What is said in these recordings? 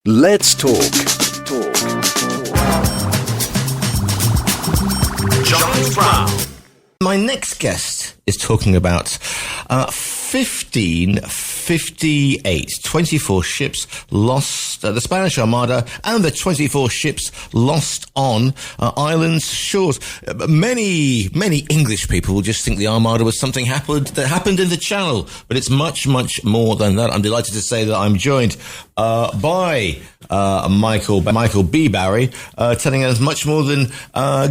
Let's talk. Giles Brown. My next guest is talking about 1558, 24 ships lost, the Spanish Armada, and the 24 ships lost on Ireland's shores. Many English people will just think the Armada was something that happened in the Channel, but it's much, much more than that. I'm delighted to say that I'm joined by Michael B. Barry, telling us much more than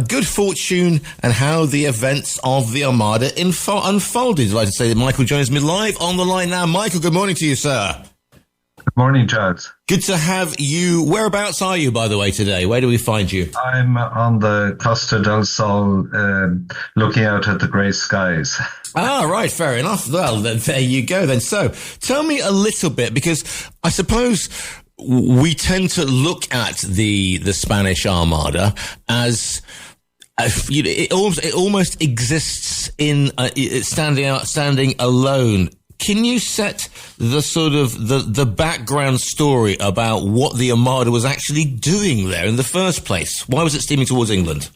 good fortune and how the events of the Armada unfolded. I'd like to say that Michael joins me live on the line now. Michael, good morning to you, sir. Good morning, Giles. Good to have you. Whereabouts are you, by the way, today? Where do we find you? I'm on the Costa del Sol, looking out at the grey skies. Ah, right, fair enough. Well, then, there you go then. So, tell me a little bit, because I suppose we tend to look at the Spanish Armada as it almost exists in standing alone. Can you set the sort of the background story about what the Armada was actually doing there in the first place? Why was it steaming towards England?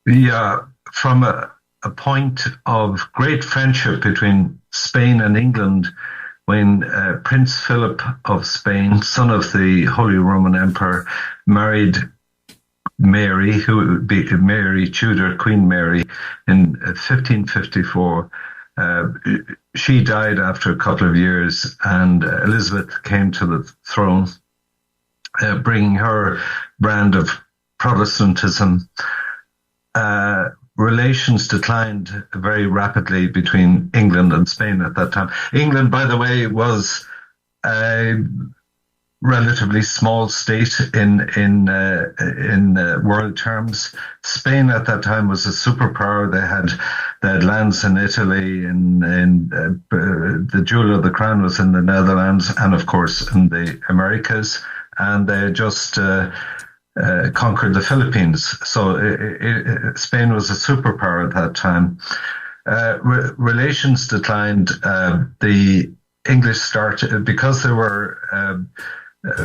Yeah, from a point of great friendship between Spain and England, when Prince Philip of Spain, son of the Holy Roman Emperor, married Mary, who would be Mary Tudor, Queen Mary, in 1554. She died after a couple of years, and Elizabeth came to the throne, bringing her brand of Protestantism. Relations declined very rapidly between England and Spain at that time. England, by the way, was a relatively small state in world terms. Spain at that time was a superpower. They had lands in Italy, and the jewel of the crown was in the Netherlands, and of course in the Americas. And they just conquered the Philippines. So Spain was a superpower at that time. Relations declined. The English started, because they were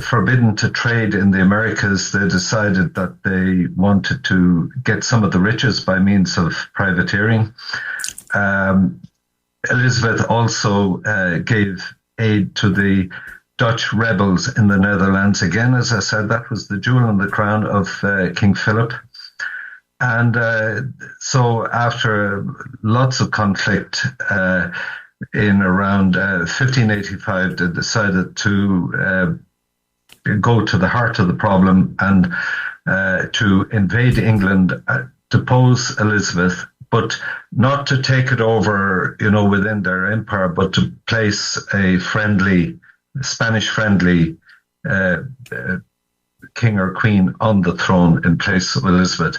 forbidden to trade in the Americas, they decided that they wanted to get some of the riches by means of privateering. Elizabeth also gave aid to the Dutch rebels in the Netherlands. Again, as I said, that was the jewel in the crown of King Philip. And so after lots of conflict, in around 1585, they decided to go to the heart of the problem and to invade England, depose Elizabeth, but not to take it over, within their empire, but to place a Spanish-friendly king or queen on the throne in place of Elizabeth.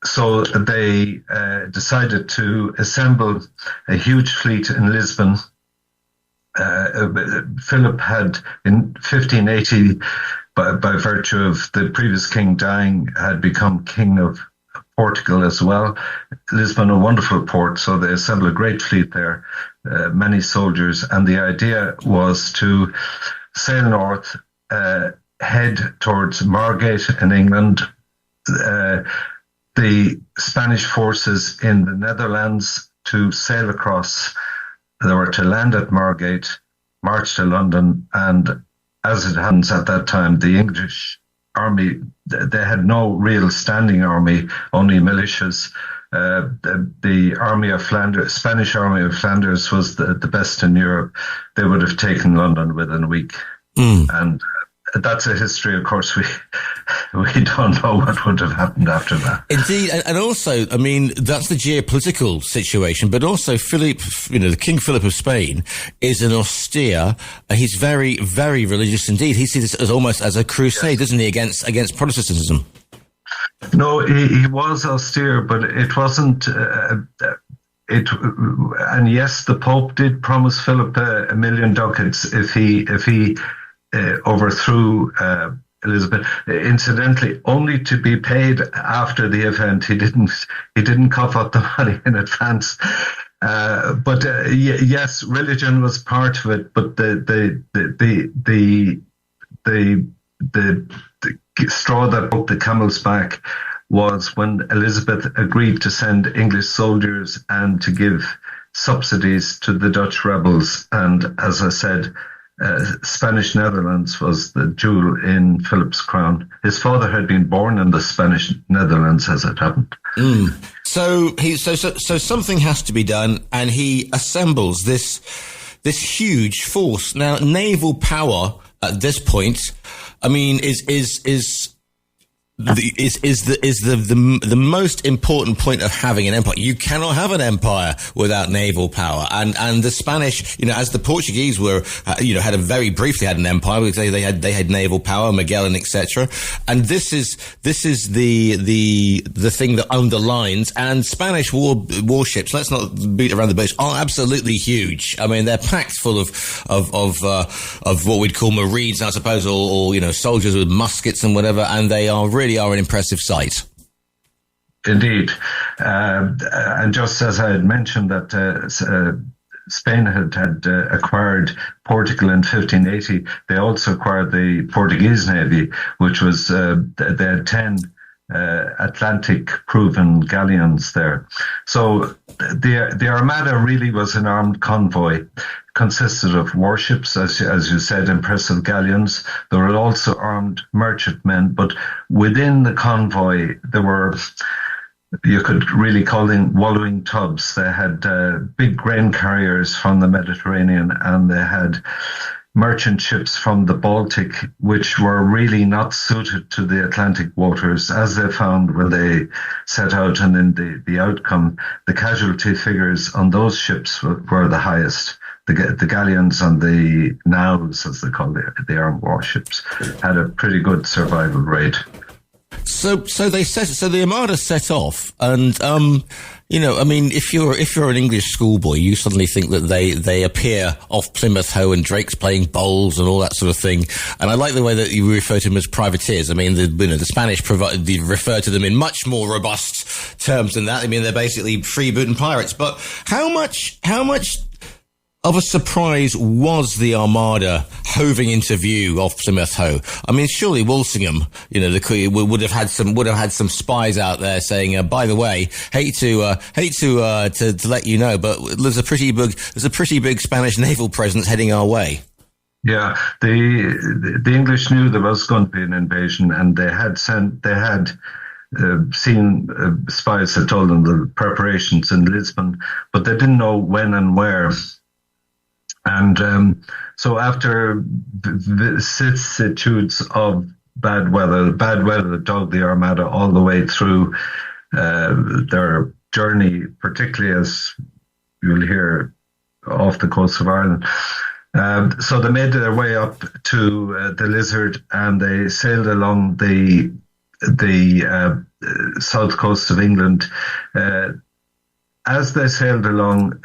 So they decided to assemble a huge fleet in Lisbon. Philip had, in 1580, by virtue of the previous king dying, had become king of Portugal as well. Lisbon, a wonderful port, so they assembled a great fleet there, many soldiers, and the idea was to sail north, head towards Margate in England. The Spanish forces in the Netherlands to sail across. They were to land at Margate, march to London, and as it happens at that time, the English army, they had no real standing army, only militias. The army of Flanders, Spanish army of Flanders, was the best in Europe. They would have taken London within a week. And that's a history, of course, we don't know what would have happened after that. Indeed, and also, I mean, that's the geopolitical situation, but also Philip, the King Philip of Spain is an austere, he's very, very religious indeed. He sees this as almost as a crusade, doesn't he, against Protestantism? No, he was austere, but it wasn't... and yes, the Pope did promise Philip $1 million ducats if he overthrew Elizabeth. Incidentally, only to be paid after the event. He didn't cough up the money in advance. But yes, religion was part of it. But the the straw that broke the camel's back was when Elizabeth agreed to send English soldiers and to give subsidies to the Dutch rebels. And as I said, Spanish Netherlands was the jewel in Philip's crown. His father had been born in the Spanish Netherlands, as it happened. So something has to be done, and he assembles this huge force. Now, naval power at this point, I mean, is the most important point of having an empire. You cannot have an empire without naval power. And the Spanish, as the Portuguese were, had very briefly had an empire because they had naval power, Magellan, etc. And this is the thing that underlines. And Spanish warships, let's not beat around the bush, are absolutely huge. I mean, they're packed full of what we'd call marines, I suppose, or soldiers with muskets and whatever, and they really are an impressive sight. Indeed. And just as I had mentioned that Spain had acquired Portugal in 1580, they also acquired the Portuguese Navy, which was, they had 10 Atlantic-proven galleons there. So the Armada really was an armed convoy, consisted of warships, as you said, impressive galleons. There were also armed merchantmen, but within the convoy, there were, you could really call them wallowing tubs. They had big grain carriers from the Mediterranean, and they had merchant ships from the Baltic, which were really not suited to the Atlantic waters, as they found when they set out. And in the outcome, the casualty figures on those ships were the highest. The galleons and the naus, as they call the armed warships, had a pretty good survival rate. So the Armada set off, and if you're an English schoolboy, you suddenly think that they appear off Plymouth Hoe and Drake's playing bowls and all that sort of thing. And I like the way that you refer to them as privateers. I mean, the Spanish refer to them in much more robust terms than that. I mean, they're basically freebooting pirates. But how much of a surprise was the Armada hoving into view off Plymouth Hoe? I mean, surely Walsingham, would have had some spies out there saying, by the way, hate to let you know, but there's a pretty big Spanish naval presence heading our way. Yeah, the English knew there was going to be an invasion, and they had seen spies that told them the preparations in Lisbon, but they didn't know when and where. And so after vicissitudes of bad weather that dogged the Armada all the way through their journey, particularly as you'll hear off the coast of Ireland. So they made their way up to the Lizard, and they sailed along the south coast of England. As they sailed along,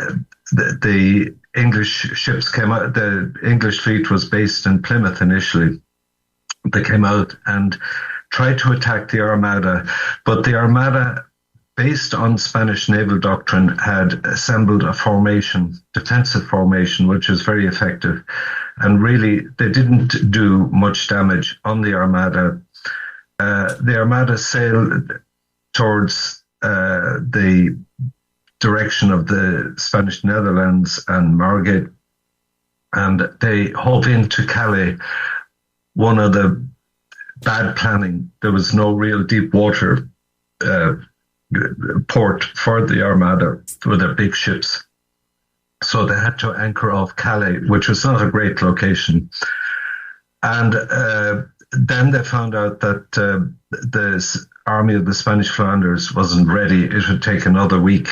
the English ships came out. The English fleet was based in Plymouth initially. They came out and tried to attack the Armada, but the Armada, based on Spanish naval doctrine, had assembled a defensive formation, which was very effective. And really, they didn't do much damage on the Armada. The Armada sailed towards the direction of the Spanish Netherlands and Margate, and they hove into Calais. One of the bad planning, there was no real deep water port for the Armada with their big ships, so they had to anchor off Calais, which was not a great location. And then they found out that the army of the Spanish Flanders wasn't ready. It would take another week.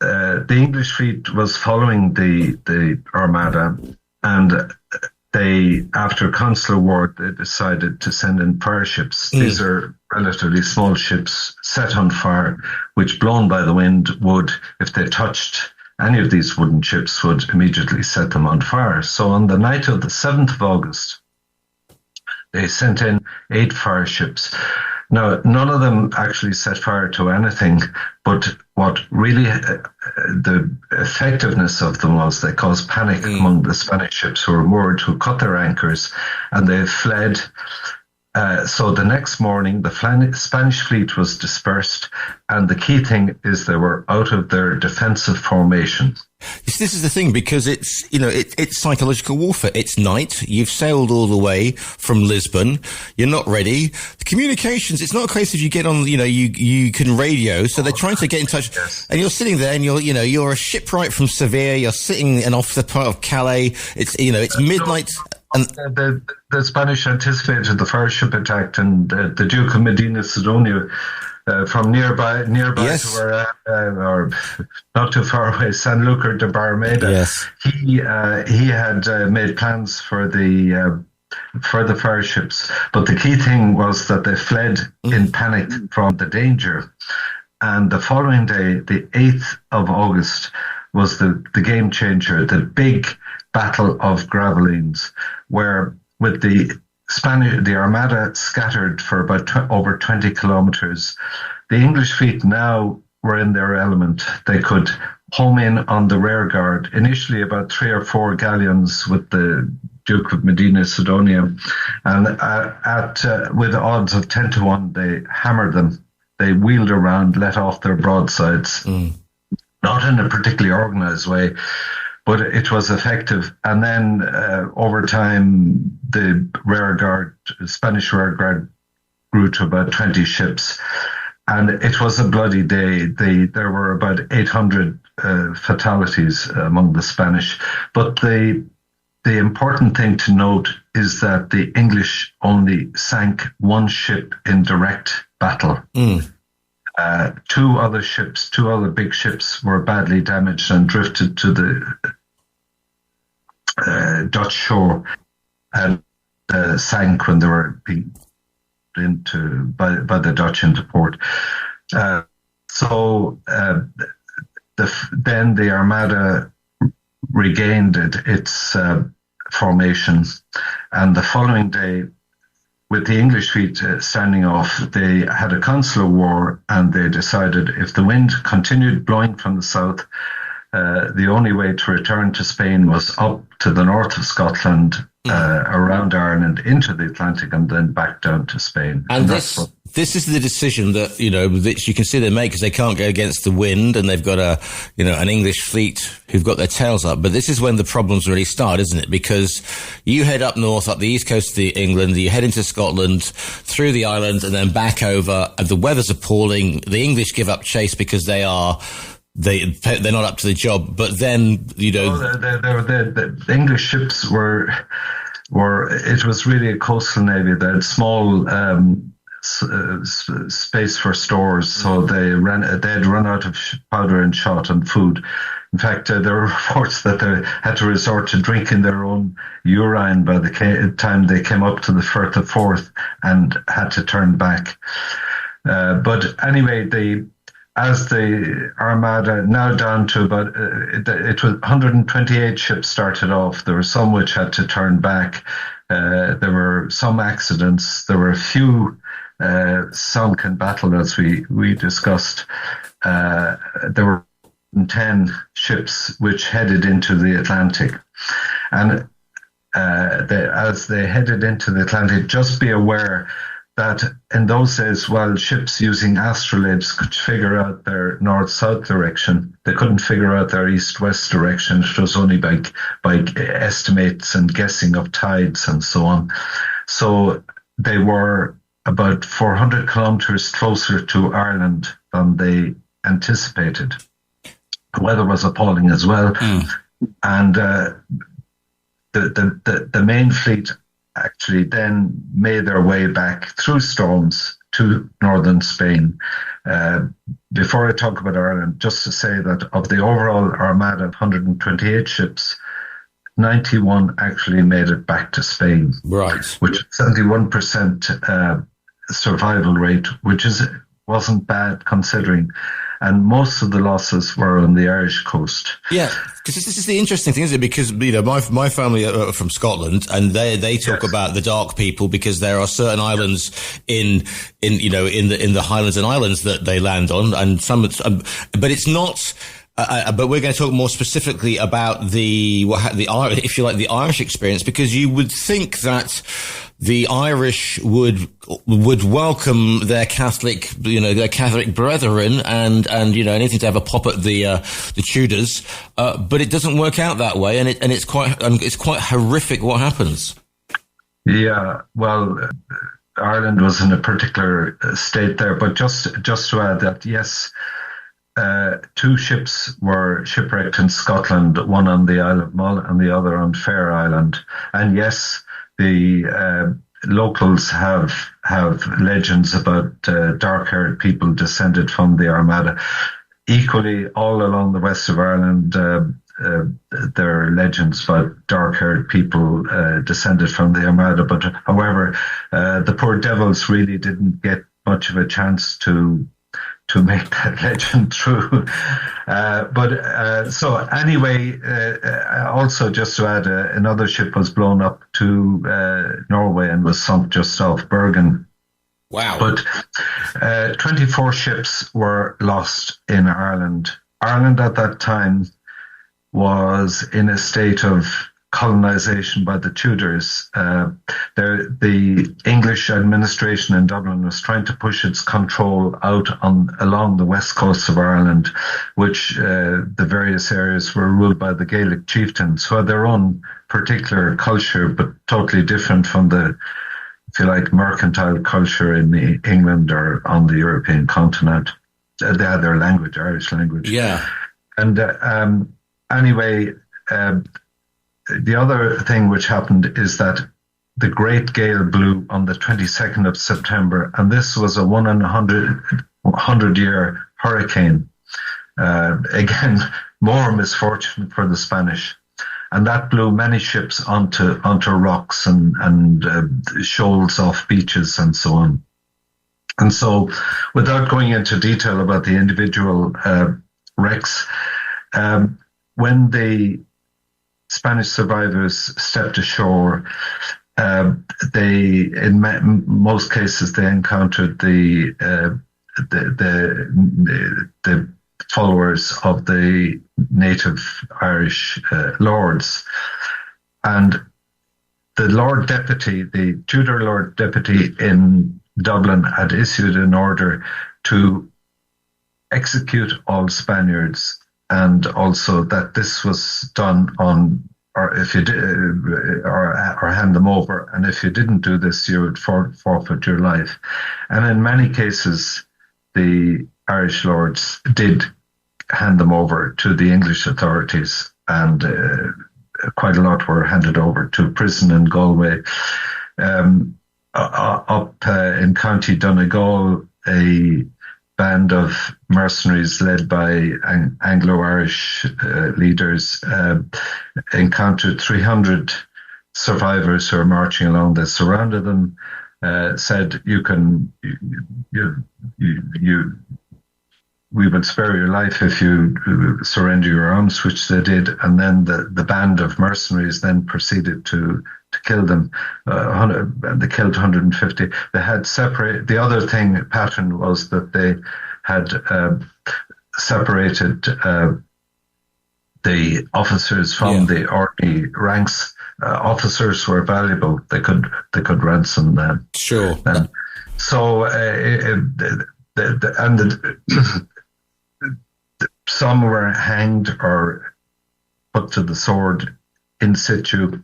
The English fleet was following the Armada, and they, after consular war, they decided to send in fire ships. These are relatively small ships set on fire, which, blown by the wind, would, if they touched any of these wooden ships, would immediately set them on fire. So on the night of the 7th of August, they sent in 8 fire ships. Now, none of them actually set fire to anything, but what really the effectiveness of them was they caused panic among the Spanish ships who were moored, who cut their anchors, and they fled. So the next morning, the Spanish fleet was dispersed, and the key thing is they were out of their defensive formation. This is the thing, because it's, it's psychological warfare. It's night. You've sailed all the way from Lisbon. You're not ready. The communications, it's not a case of you get on, you can radio. So they're trying to get in touch, and you're sitting there and you're a shipwright from Seville. You're sitting and off the part of Calais. It's, it's midnight. And the Spanish anticipated the first ship attack, and the Duke of Medina Sidonia, from nearby yes. to where, or not too far away, Sanlúcar de Barrameda. Yes. He had made plans for the fire ships, but the key thing was that they fled in panic from the danger. And the following day, the 8th of August, was the game changer, the big Battle of Gravelines, where with the Armada scattered for about over 20 kilometres, the English fleet now were in their element. They could home in on the rear guard. Initially, about 3 or 4 galleons with the Duke of Medina Sidonia, and with odds of 10 to 1, they hammered them. They wheeled around, let off their broadsides, not in a particularly organised way, but it was effective. And then over time, the Spanish rear guard grew to about 20 ships. And it was a bloody day. There were about 800 fatalities among the Spanish. But the important thing to note is that the English only sank one ship in direct battle. Two other big ships were badly damaged and drifted to the Dutch shore and sank when they were being by the Dutch into port. Then the Armada regained its formation, and the following day, with the English fleet standing off, they had a consular war, and they decided if the wind continued blowing from the south, the only way to return to Spain was up to the north of Scotland, around Ireland, into the Atlantic, and then back down to Spain. And this is the decision that, that you can see they make, because they can't go against the wind, and they've got an English fleet who've got their tails up. But this is when the problems really start, isn't it? Because you head up north, up the east coast of England, you head into Scotland, through the islands, and then back over, and the weather's appalling. The English give up chase because they're not up to the job. But then, the English ships were it was really a coastal navy. They had small space for stores, so they had run out of powder and shot and food. In fact, there were reports that they had to resort to drinking their own urine by the time they came up to the Firth of Forth and had to turn back. But anyway, as the Armada, now down to about, it was 128 ships started off. There were some which had to turn back. There were some accidents. There were a few sunk in battle, as we discussed. There were 10 ships which headed into the Atlantic. And as they headed into the Atlantic, just be aware that in those days, while ships using astrolabes could figure out their north-south direction, they couldn't figure out their east-west direction. It was only by estimates and guessing of tides and so on. So they were about 400 kilometres closer to Ireland than they anticipated. The weather was appalling as well. And the main fleet actually then made their way back through storms to northern Spain. Before I talk about Ireland, just to say that of the overall Armada of 128 ships, 91 actually made it back to Spain. Right. Which is 71% survival rate, which wasn't bad considering. and most of the losses were on the Irish coast. Yeah, because this is the interesting thing, isn't it? Because my family are from Scotland, and they talk about the dark people because there are certain islands in the Highlands and Islands that they land on, and some, but it's not. But we're going to talk more specifically about the Irish experience, because you would think that the Irish would welcome their Catholic brethren and anything to have a pop at the Tudors, but it doesn't work out that way, and it's quite horrific what happens. Yeah, well, Ireland was in a particular state there, but just to add that, yes. 2 ships were shipwrecked in Scotland, one on the Isle of Mull and the other on Fair Island. And yes, the locals have legends about dark-haired people descended from the Armada. Equally, all along the west of Ireland, there are legends about dark-haired people descended from the Armada. But however, the poor devils really didn't get much of a chance to make that legend true. So anyway, also just to add, another ship was blown up to Norway and was sunk just off Bergen. Wow. But 24 ships were lost in Ireland. Ireland at that time was in a state of colonization by the Tudors. The English administration in Dublin was trying to push its control out along the west coast of Ireland, which the various areas were ruled by the Gaelic chieftains, who had their own particular culture, but totally different from the, if you like, mercantile culture in England or on the European continent. They had their language, Irish language. Yeah. And anyway, the other thing which happened is that the Great Gale blew on the 22nd of September, and this was a 1 in 100-year hurricane. Again, more misfortune for the Spanish. And that blew many ships onto rocks and shoals off beaches and so on. And so, without going into detail about the individual wrecks, when the Spanish survivors stepped ashore, in most cases they encountered the followers of the native Irish lords, and the Tudor Lord Deputy in Dublin had issued an order to execute all Spaniards, and also that this was done or if you did, or hand them over, and if you didn't do this, you would forfeit your life. And in many cases, the Irish lords did hand them over to the English authorities, and quite a lot were handed over to prison in Galway. Up in County Donegal, a band of mercenaries led by Anglo-Irish leaders encountered 300 survivors who were marching along. They surrounded them, said, we would spare your life if you surrender your arms, which they did. And then the band of mercenaries then proceeded to kill them. They killed 150. They had the other pattern was that they had separated the officers from the ordinary ranks. Officers were valuable. They could ransom them. Sure. So some were hanged or put to the sword in situ.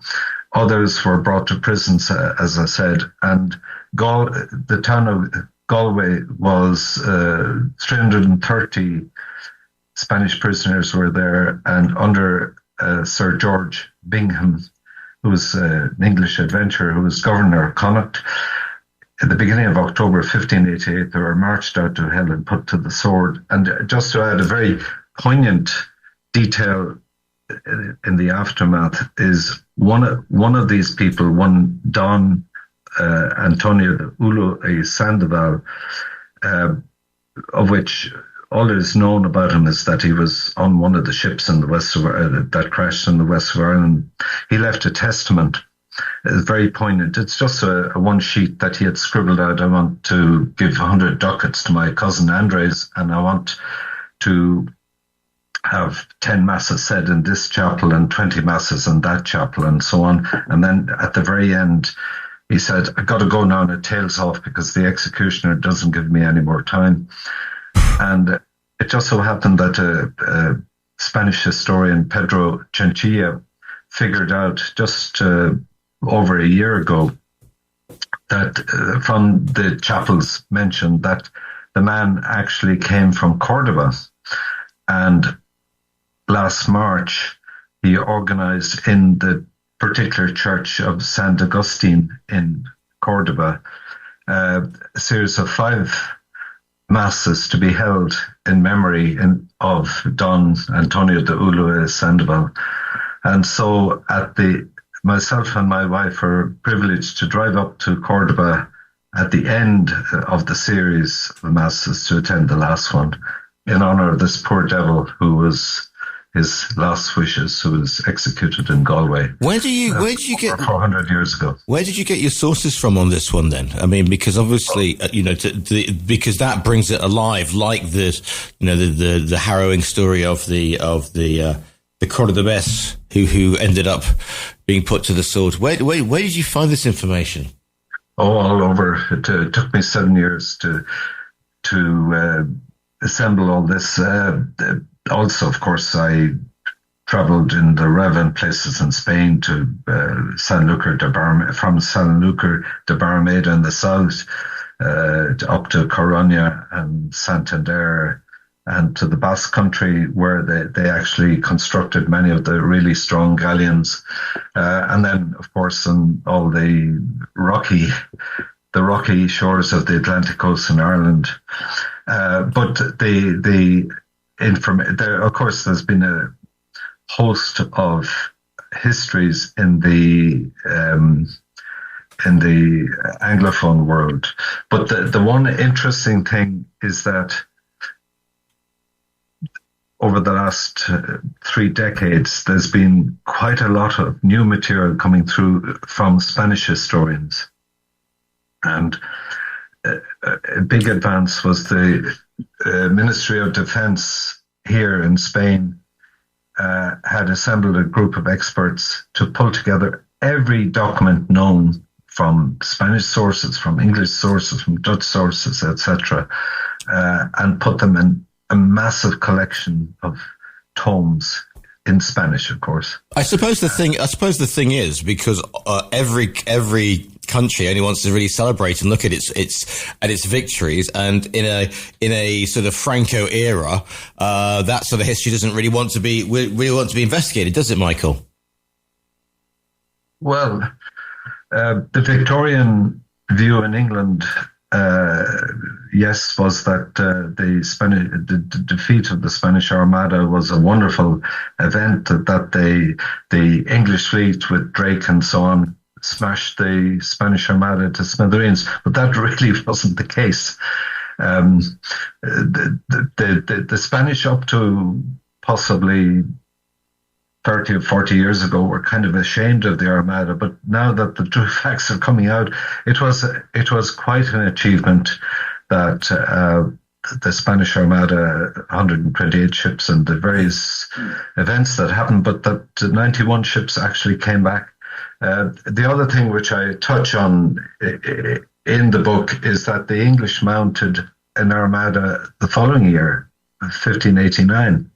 Others were brought to prisons, as I said. And the town of Galway was 330 Spanish prisoners were there, and under Sir George Bingham, who was an English adventurer who was governor of Connacht. At the beginning of October 1588, they were marched out to hell and put to the sword. And just to add a very poignant detail in the aftermath is one of these people, one Don Antonio de Ulo y Sandoval, of which all that is known about him is that he was on one of the ships in the west of that crashed in the west of Ireland. He left a testament. It's very poignant. It's just a one sheet that he had scribbled out. I want to give 100 ducats to my cousin Andres, and I want to have 10 masses said in this chapel and 20 masses in that chapel, and so on. And then at the very end, he said, I got to go now and it tails off because the executioner doesn't give me any more time. And it just so happened that a Spanish historian, Pedro Chinchilla, figured out just over a year ago that from the chapels mentioned that the man actually came from Cordoba. And last March, he organized in the particular church of San Agustin in Cordoba a series of 5 masses to be held in memory of Don Antonio de Ulloa Sandoval. And so myself and my wife were privileged to drive up to Cordoba at the end of the series of masses to attend the last one in honor of this poor devil who was his last wishes, who was executed in Galway. Where did you get 400 years ago? Where did you get your sources from on this one then? I mean, because obviously, because that brings it alive, like the harrowing story of the Cordobés who ended up being put to the sword. Where did you find this information? Oh, all over. It took me 7 years to assemble all this. Also, of course, I travelled in the relevant places in Spain to from Sanlúcar de Barrameda in the south, up to Coruña and Santander, and to the Basque Country, where they actually constructed many of the really strong galleons. And then, of course, on all the rocky shores of the Atlantic coast in Ireland. But of course, there's been a host of histories in the Anglophone world. But the one interesting thing is that over the last 3 decades, there's been quite a lot of new material coming through from Spanish historians. And a big advance was the Ministry of Defense here in Spain had assembled a group of experts to pull together every document known from Spanish sources, from English sources, from Dutch sources, etc., and put them in a massive collection of tomes in Spanish, of course. I suppose the thing is, because every country only wants to really celebrate and look at its victories, and in a sort of Franco era, that sort of history doesn't really want to be investigated, does it, Michael? Well, the Victorian view in England, yes, was that the defeat of the Spanish Armada was a wonderful event, that the English fleet with Drake and so on smashed the Spanish Armada to smithereens, but that really wasn't the case. The Spanish, up to possibly 30 or 40 years ago, were kind of ashamed of the Armada, but now that the true facts are coming out, it was quite an achievement that the Spanish Armada, 128 ships, and the various events that happened, but that 91 ships actually came back. The other thing which I touch on in the book is that the English mounted an armada the following year, 1589,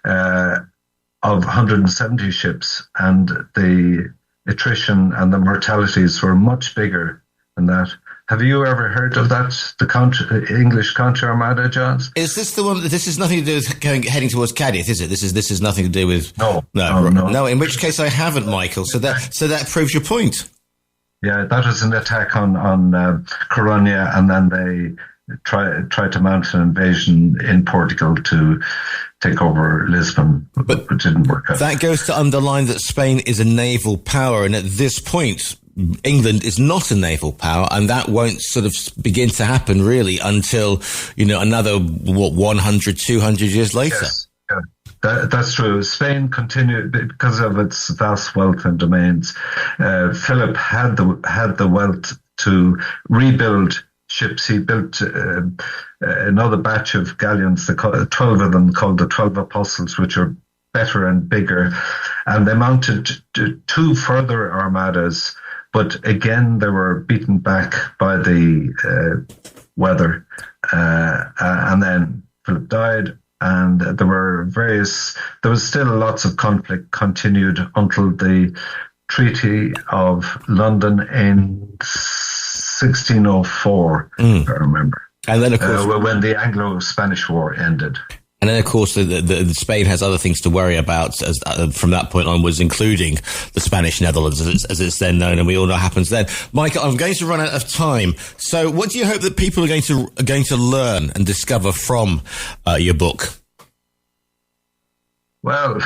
of 170 ships, and the attrition and the mortalities were much bigger than that. Have you ever heard of that, the English counter-armada, Giles? Is this the one? This is nothing to do with heading towards Cadiz, is it? This is nothing to do with. No. In which case, I haven't, Michael. So that proves your point. Yeah, that was an attack on Coruña, and then they tried to mount an invasion in Portugal to take over Lisbon, but it didn't work out. That goes to underline that Spain is a naval power, and at this point, England is not a naval power, and that won't sort of begin to happen really until, another, 100, 200 years later. Yes. That's true. Spain continued because of its vast wealth and domains. Philip had the wealth to rebuild ships. He built another batch of galleons, 12 of them, called the 12 Apostles, which are better and bigger, and they mounted two further armadas. But again, they were beaten back by the weather, and then Philip died. And there was still lots of conflict continued until the Treaty of London in 1604, if I remember. And then, of course, when the Anglo-Spanish War ended. And then, of course, the Spain has other things to worry about from that point onwards, including the Spanish Netherlands, as it's then known, and we all know what happens then. Michael, I'm going to run out of time. So, what do you hope that people are going to learn and discover from your book? Well,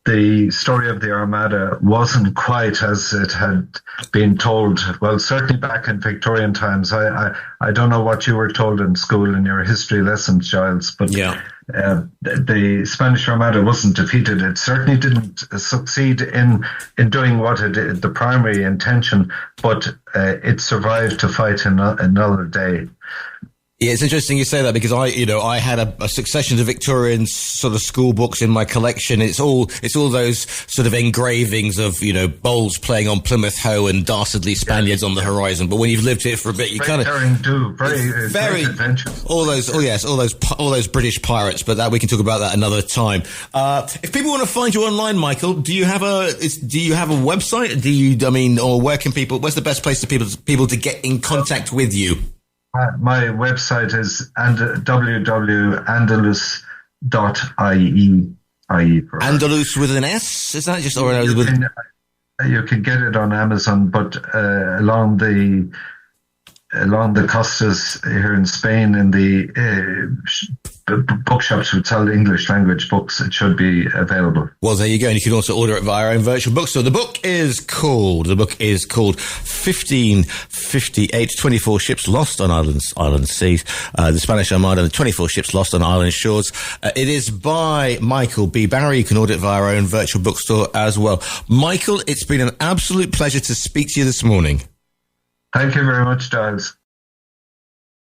the story of the Armada wasn't quite as it had been told. Well, certainly back in Victorian times. I don't know what you were told in school in your history lessons, Giles, but the Spanish Armada wasn't defeated. It certainly didn't succeed in doing what it did, the primary intention, but it survived to fight another day. Yeah, it's interesting you say that, because I had a succession of Victorian sort of school books in my collection. It's all those sort of engravings of, bowls playing on Plymouth Hoe and dastardly Spaniards on the horizon. But when you've lived here for a bit, you kind of very adventurous. All those British pirates. But that we can talk about that another time. If people want to find you online, Michael, do you have a website? Or where can people? Where's the best place for people to get in contact with you? My website is www.andalus.ie. Andalus with an S? Is that just or you can get it on Amazon, but along the costas here in Spain, in the bookshops which sell English language books, it should be available. Well, there you go. And you can also order it via our own virtual bookstore. The book is called 1558, 24 ships lost on island seas, the Spanish Armada, and the 24 ships lost on island shores. It is by Michael B. Barry. You can order it via our own virtual bookstore as well. Michael, it's been an absolute pleasure to speak to you this morning. Thank you very much, Giles.